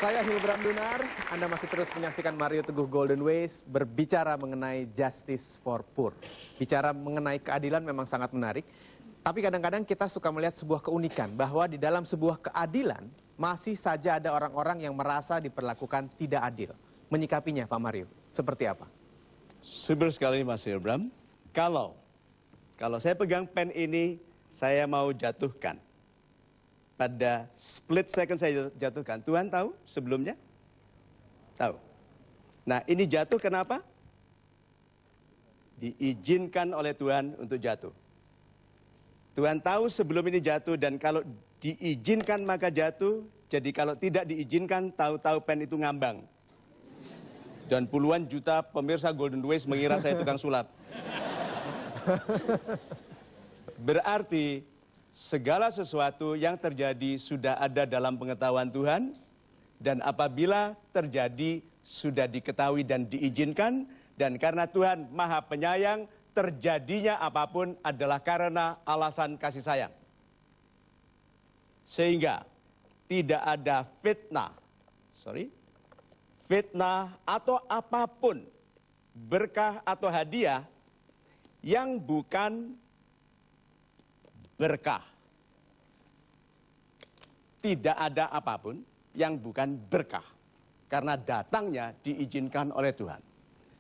Saya Hilbram Dunar, Anda masih terus menyaksikan Mario Teguh Golden Ways berbicara mengenai justice for poor. Bicara mengenai keadilan memang sangat menarik, tapi kadang-kadang kita suka melihat sebuah keunikan bahwa di dalam sebuah keadilan masih saja ada orang-orang yang merasa diperlakukan tidak adil. Menyikapinya Pak Mario, seperti apa? Super sekali Mas Hilbram. Kalau saya pegang pen ini, saya mau jatuhkan. Pada split second saya jatuhkan. Tuhan tahu sebelumnya? Tahu. Nah ini jatuh kenapa? Diizinkan oleh Tuhan untuk jatuh. Tuhan tahu sebelum ini jatuh dan kalau diizinkan maka jatuh. Jadi kalau tidak diizinkan tahu-tahu pen itu ngambang. Dan puluhan juta pemirsa Golden Ways mengira saya tukang sulap. Berarti segala sesuatu yang terjadi sudah ada dalam pengetahuan Tuhan. Dan apabila terjadi sudah diketahui dan diizinkan. Dan karena Tuhan Maha Penyayang, terjadinya apapun adalah karena alasan kasih sayang. Sehingga tidak ada fitnah atau apapun, berkah atau hadiah yang bukan berkah. Tidak ada apapun yang bukan berkah. Karena datangnya diizinkan oleh Tuhan.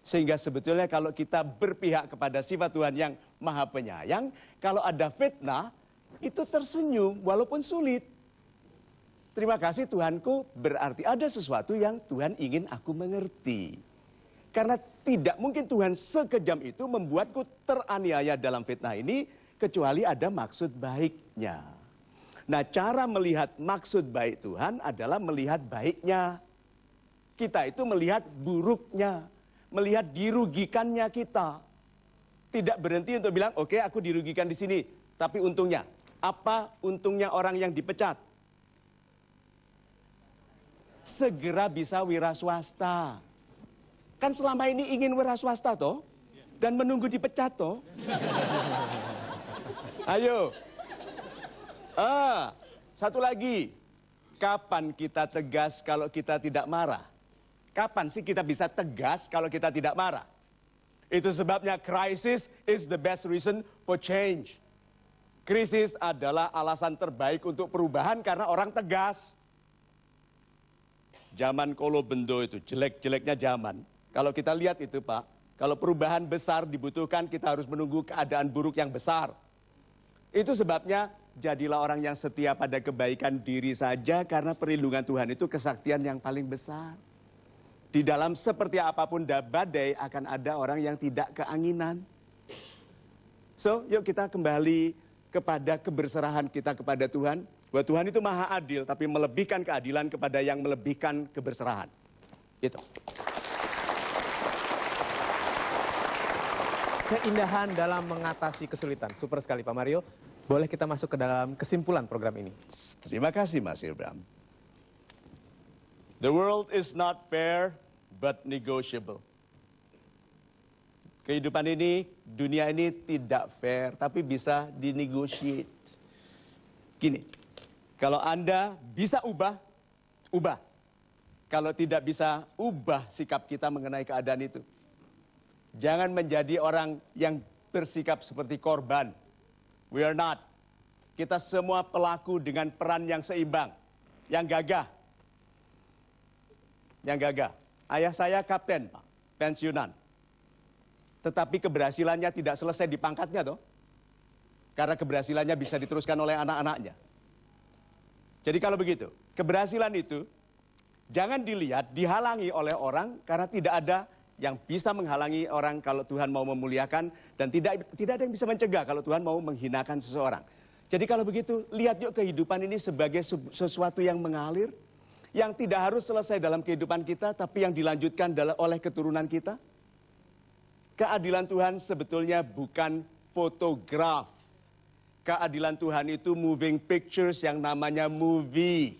Sehingga sebetulnya kalau kita berpihak kepada sifat Tuhan yang Maha Penyayang, kalau ada fitnah, itu tersenyum walaupun sulit. Terima kasih Tuhanku, berarti ada sesuatu yang Tuhan ingin aku mengerti. Karena tidak mungkin Tuhan sekejam itu membuatku teraniaya dalam fitnah ini, kecuali ada maksud baiknya. Nah, cara melihat maksud baik Tuhan adalah melihat baiknya. Kita itu melihat buruknya, melihat dirugikannya kita. Tidak berhenti untuk bilang, oke, aku dirugikan di sini, tapi untungnya. Apa untungnya orang yang dipecat? Segera bisa wira swasta. Kan selama ini ingin wira swasta toh? Dan menunggu dipecat toh? Ayo. Satu lagi. Kapan kita tegas kalau kita tidak marah? Kapan sih kita bisa tegas kalau kita tidak marah? Itu sebabnya crisis is the best reason for change. Krisis adalah alasan terbaik untuk perubahan karena orang tegas. Zaman Kolo Bendo itu, jelek-jeleknya zaman. Kalau kita lihat itu Pak, kalau perubahan besar dibutuhkan kita harus menunggu keadaan buruk yang besar. Itu sebabnya jadilah orang yang setia pada kebaikan diri saja karena perlindungan Tuhan itu kesaktian yang paling besar. Di dalam seperti apapun badai akan ada orang yang tidak keanginan. So, yuk kita kembali kepada keberserahan kita kepada Tuhan. Bahwa Tuhan itu maha adil tapi melebihkan keadilan kepada yang melebihkan keberserahan. Itu. Keindahan dalam mengatasi kesulitan. Super sekali Pak Mario. Boleh kita masuk ke dalam kesimpulan program ini? Terima kasih Mas Hilbram. The world is not fair but negotiable. Kehidupan ini, dunia ini tidak fair tapi bisa dinegosiate. Gini, kalau Anda bisa ubah. Kalau tidak bisa, ubah sikap kita mengenai keadaan itu. Jangan menjadi orang yang bersikap seperti korban. We are not. Kita semua pelaku dengan peran yang seimbang. Yang gagah. Ayah saya kapten, Pak. Pensiunan. Tetapi keberhasilannya tidak selesai di pangkatnya, toh. Karena keberhasilannya bisa diteruskan oleh anak-anaknya. Jadi kalau begitu, keberhasilan itu jangan dilihat dihalangi oleh orang karena tidak ada yang bisa menghalangi orang kalau Tuhan mau memuliakan dan tidak ada yang bisa mencegah kalau Tuhan mau menghinakan seseorang. Jadi kalau begitu, lihat yuk kehidupan ini sebagai sesuatu yang mengalir, yang tidak harus selesai dalam kehidupan kita, tapi yang dilanjutkan oleh keturunan kita. Keadilan Tuhan sebetulnya bukan fotograf. Keadilan Tuhan itu moving pictures yang namanya movie.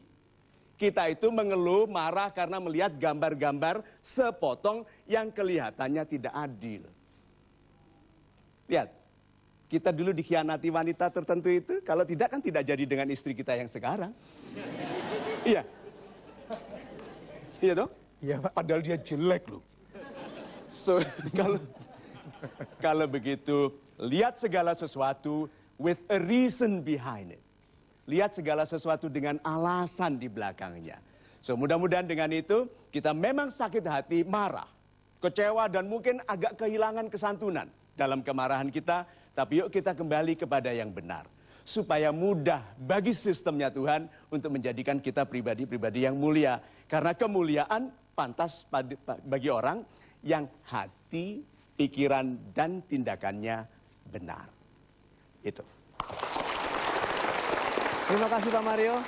Kita itu mengeluh, marah karena melihat gambar-gambar sepotong yang kelihatannya tidak adil. Lihat, kita dulu dikhianati wanita tertentu itu, kalau tidak kan tidak jadi dengan istri kita yang sekarang. Iya. Iya toh? Iya, Pak. Padahal dia jelek loh. So, kalau begitu, lihat segala sesuatu with a reason behind it. Lihat segala sesuatu dengan alasan di belakangnya. So, mudah-mudahan dengan itu kita memang sakit hati, marah, kecewa, dan mungkin agak kehilangan kesantunan dalam kemarahan kita. Tapi yuk kita kembali kepada yang benar. Supaya mudah bagi sistemnya Tuhan untuk menjadikan kita pribadi-pribadi yang mulia. Karena kemuliaan pantas bagi orang yang hati, pikiran, dan tindakannya benar. Itu. Terima kasih Pak Mario.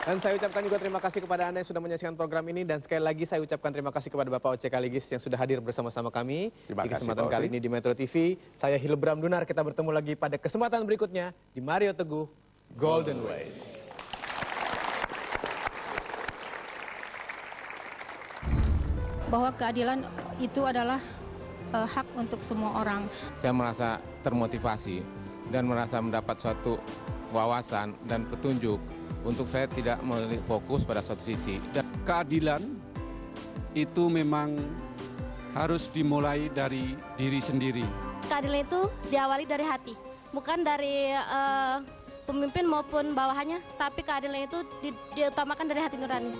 Dan saya ucapkan juga terima kasih kepada Anda yang sudah menyaksikan program ini. Dan sekali lagi saya ucapkan terima kasih kepada Bapak Oce Kaligis yang sudah hadir bersama-sama kami Terima di kasih, kesempatan Pak kali Oce. ini di Metro TV. Saya Hilbram Dunar, kita bertemu lagi pada kesempatan berikutnya di Mario Teguh Golden Ways. Bahwa keadilan itu adalah hak untuk semua orang. Saya merasa termotivasi dan merasa mendapat suatu wawasan dan petunjuk untuk saya tidak fokus pada satu sisi. Dan keadilan itu memang harus dimulai dari diri sendiri. Keadilan itu diawali dari hati, bukan dari pemimpin maupun bawahannya, tapi keadilan itu diutamakan dari hati nurani.